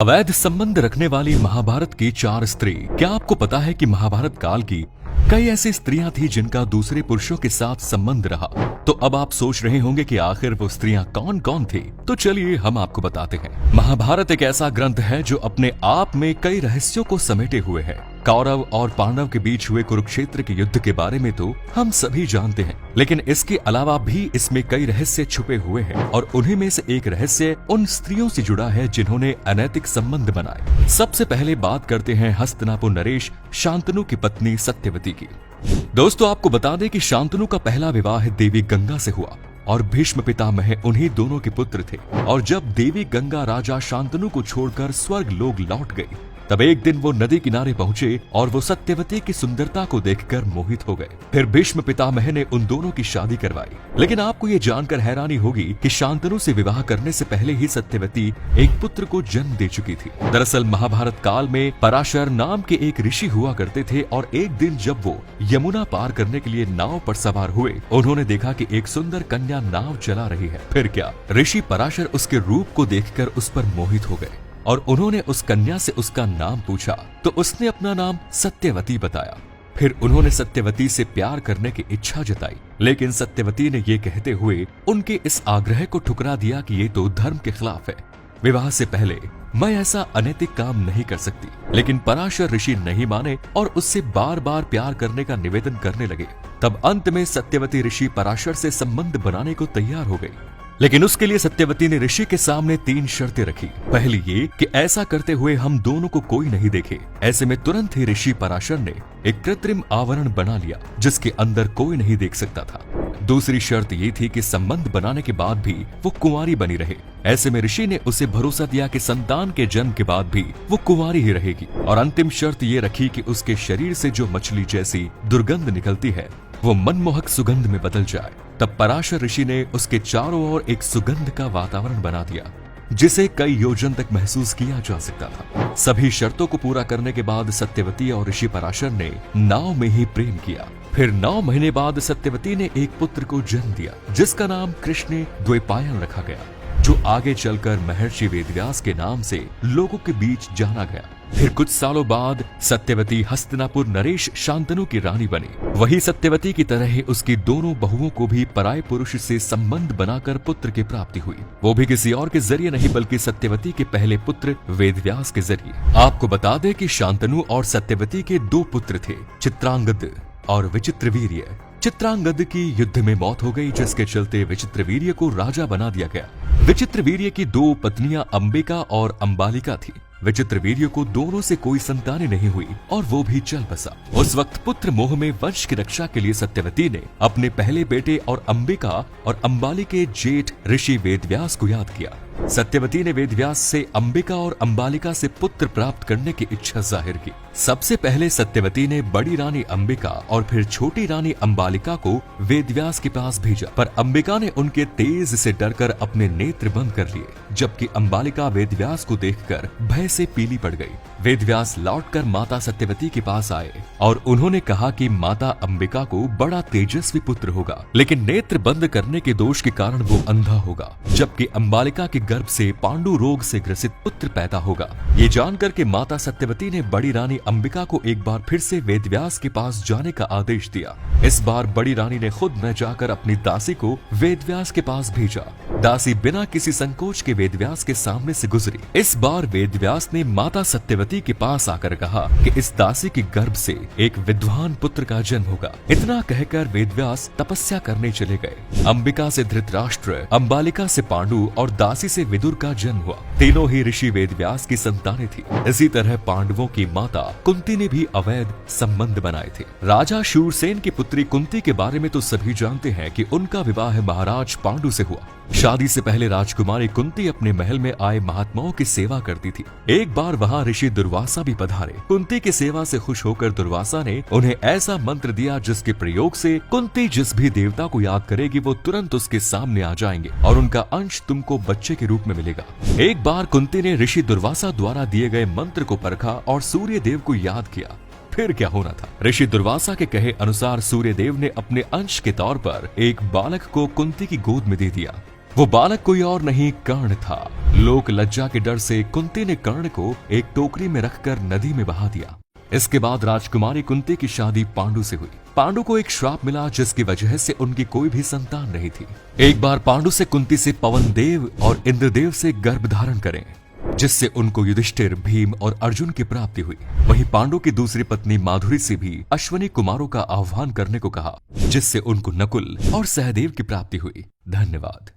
अवैध संबंध रखने वाली महाभारत की 4 स्त्री। क्या आपको पता है कि महाभारत काल की कई ऐसी स्त्रियां थी जिनका दूसरे पुरुषों के साथ संबंध रहा। तो अब आप सोच रहे होंगे कि आखिर वो स्त्रियां कौन कौन थी। तो चलिए हम आपको बताते हैं। महाभारत एक ऐसा ग्रंथ है जो अपने आप में कई रहस्यों को समेटे हुए है। कौरव और पांडव के बीच हुए कुरुक्षेत्र के युद्ध के बारे में तो हम सभी जानते हैं, लेकिन इसके अलावा भी इसमें कई रहस्य छुपे हुए हैं और उन्हीं में से एक रहस्य उन स्त्रियों से जुड़ा है जिन्होंने अनैतिक संबंध बनाए। सबसे पहले बात करते हैं हस्तिनापुर नरेश शांतनु की पत्नी सत्यवती की। दोस्तों, आपको बता दें कि शांतनु का पहला विवाह देवी गंगा से हुआ और भीष्म पितामह उन्हीं दोनों के पुत्र थे। और जब देवी गंगा राजा शांतनु को छोड़कर स्वर्ग लोक लौट गई, तब एक दिन वो नदी किनारे पहुंचे और वो सत्यवती की सुंदरता को देखकर मोहित हो गए। फिर भीष्म पितामह ने उन दोनों की शादी करवाई। लेकिन आपको ये जानकर हैरानी होगी कि शांतनु से विवाह करने से पहले ही सत्यवती एक पुत्र को जन्म दे चुकी थी। दरअसल महाभारत काल में पराशर नाम के एक ऋषि हुआ करते थे और एक दिन जब वो यमुना पार करने के लिए नाव पर सवार हुए, उन्होंने देखा कि एक सुंदर कन्या नाव चला रही है। फिर क्या, ऋषि पराशर उसके रूप को देखकर उस पर मोहित हो गए और उन्होंने उस कन्या से उसका नाम पूछा तो उसने अपना नाम सत्यवती बताया। फिर उन्होंने सत्यवती से प्यार करने की इच्छा जताई, लेकिन सत्यवती ने ये कहते हुए उनके इस आग्रह को ठुकरा दिया कि ये तो धर्म के खिलाफ है। विवाह से पहले मैं ऐसा अनैतिक काम नहीं कर सकती। लेकिन पराशर ऋषि नहीं माने और उससे बार बार प्यार करने का निवेदन करने लगे। तब अंत में सत्यवती ऋषि पराशर से संबंध बनाने को तैयार हो गई। लेकिन उसके लिए सत्यवती ने ऋषि के सामने 3 शर्तें रखी। पहली ये कि ऐसा करते हुए हम दोनों को कोई नहीं देखे। ऐसे में तुरंत ही ऋषि पराशर ने एक कृत्रिम आवरण बना लिया जिसके अंदर कोई नहीं देख सकता था। दूसरी शर्त ये थी कि संबंध बनाने के बाद भी वो कुंवारी बनी रहे। ऐसे में ऋषि ने उसे भरोसा दिया कि संतान के जन्म के बाद भी वो कुंवारी ही रहेगी। और अंतिम शर्त ये रखी कि उसके शरीर से जो मछली जैसी दुर्गंध निकलती है वो मनमोहक सुगंध में बदल जाए। तब पराशर ऋषि ने उसके चारों ओर एक सुगंध का वातावरण बना दिया जिसे कई योजन तक महसूस किया जा सकता था। सभी शर्तों को पूरा करने के बाद सत्यवती और ऋषि पराशर ने नाव में ही प्रेम किया। फिर 9 महीने बाद सत्यवती ने एक पुत्र को जन्म दिया जिसका नाम कृष्ण द्वैपायन रखा गया, जो आगे चलकर महर्षि वेदव्यास के नाम से लोगों के बीच जाना गया। फिर कुछ सालों बाद सत्यवती हस्तिनापुर नरेश शांतनु की रानी बनी। वही सत्यवती की तरह ही उसकी दोनों बहुओं को भी पराये पुरुष से संबंध बनाकर पुत्र की प्राप्ति हुई। वो भी किसी और के जरिए नहीं बल्कि सत्यवती के पहले पुत्र वेदव्यास के जरिए। आपको बता दें कि शांतनु और सत्यवती के 2 पुत्र थे, चित्रांगद और विचित्रवीर्य। चित्रांगद की युद्ध में मौत हो गई जिसके चलते विचित्रवीर्य को राजा बना दिया गया। विचित्रवीर्य की 2 पत्नियां अंबिका और अंबालिका थी। विचित्रवीर्य को दोनों से कोई संतानें नहीं हुई और वो भी चल बसा। उस वक्त पुत्र मोह में वंश की रक्षा के लिए सत्यवती ने अपने पहले बेटे और अंबिका और अंबाली के जेठ ऋषि वेदव्यास को याद किया। सत्यवती ने वेदव्यास से अंबिका और अंबालिका से पुत्र प्राप्त करने की इच्छा जाहिर की। सबसे पहले सत्यवती ने बड़ी रानी अंबिका और फिर छोटी रानी अंबालिका को वेदव्यास के पास भेजा, पर अंबिका ने उनके तेज से डरकर अपने नेत्र बंद कर लिए, जबकि अंबालिका वेदव्यास को देखकर भय से पीली पड़ गई। वेदव्यास लौटकर माता सत्यवती के पास आए और उन्होंने कहा कि माता अंबिका को बड़ा तेजस्वी पुत्र होगा, लेकिन नेत्र बंद करने के दोष के कारण वो अंधा होगा, जबकि अंबालिका के गर्भ से पांडु रोग से ग्रसित पुत्र पैदा होगा। ये जानकर के माता सत्यवती ने बड़ी रानी अंबिका को एक बार फिर से वेदव्यास के पास जाने का आदेश दिया। इस बार बड़ी रानी ने खुद न जाकर अपनी दासी को वेदव्यास के पास भेजा। दासी बिना किसी संकोच के वेदव्यास के सामने से गुजरी। इस बार वेदव्यास ने माता सत्यवती के पास आकर कहा कि इस दासी के गर्भ से एक विद्वान पुत्र का जन्म होगा। इतना कहकर वेदव्यास तपस्या करने चले गए। अंबिका से धृतराष्ट्र, अंबालिका से पांडु और दासी से विदुर का जन्म हुआ। तीनों ही ऋषि वेदव्यास की संतानें थी। इसी तरह पांडवों की माता कुंती ने भी अवैध संबंध बनाए थे। राजा शूरसेन की पुत्री कुंती के बारे में तो सभी जानते हैं कि उनका विवाह महाराज पांडु से हुआ। शादी से पहले राजकुमारी कुंती अपने महल में आए महात्माओं की सेवा करती थी। एक बार वहां ऋषि दुर्वासा भी पधारे। कुंती की सेवा से खुश होकर दुर्वासा ने उन्हें ऐसा मंत्र दिया जिसके प्रयोग से कुंती जिस भी देवता को याद करेगी वो तुरंत उसके सामने आ जाएंगे और उनका अंश तुमको बच्चे के रूप में मिलेगा। एक बार कुंती ने ऋषि दुर्वासा द्वारा दिए गए मंत्र को परखा और सूर्य देव को याद किया। फिर क्या होना था। ऋषि दुर्वासा के कहे अनुसार सूर्य देव ने अपने अंश के तौर पर एक बालक को कुंती की गोद में दे दिया। वो बालक कोई और नहीं, कर्ण था। लोक लज्जा के डर से कुंती ने कर्ण को एक टोकरी में रखकर नदी में बहा दिया। इसके बाद राजकुमारी कुंती की शादी पांडु से हुई। पांडु को एक श्राप मिला जिसकी वजह से उनकी कोई भी संतान नहीं थी। एक बार पांडु से कुंती से पवन देव और इंद्रदेव से गर्भ धारण करें, जिससे उनको युधिष्ठिर, भीम और अर्जुन की प्राप्ति हुई। वहीं पांडु की दूसरी पत्नी माधुरी से भी अश्वनी कुमारों का आह्वान करने को कहा, जिससे उनको नकुल और सहदेव की प्राप्ति हुई। धन्यवाद।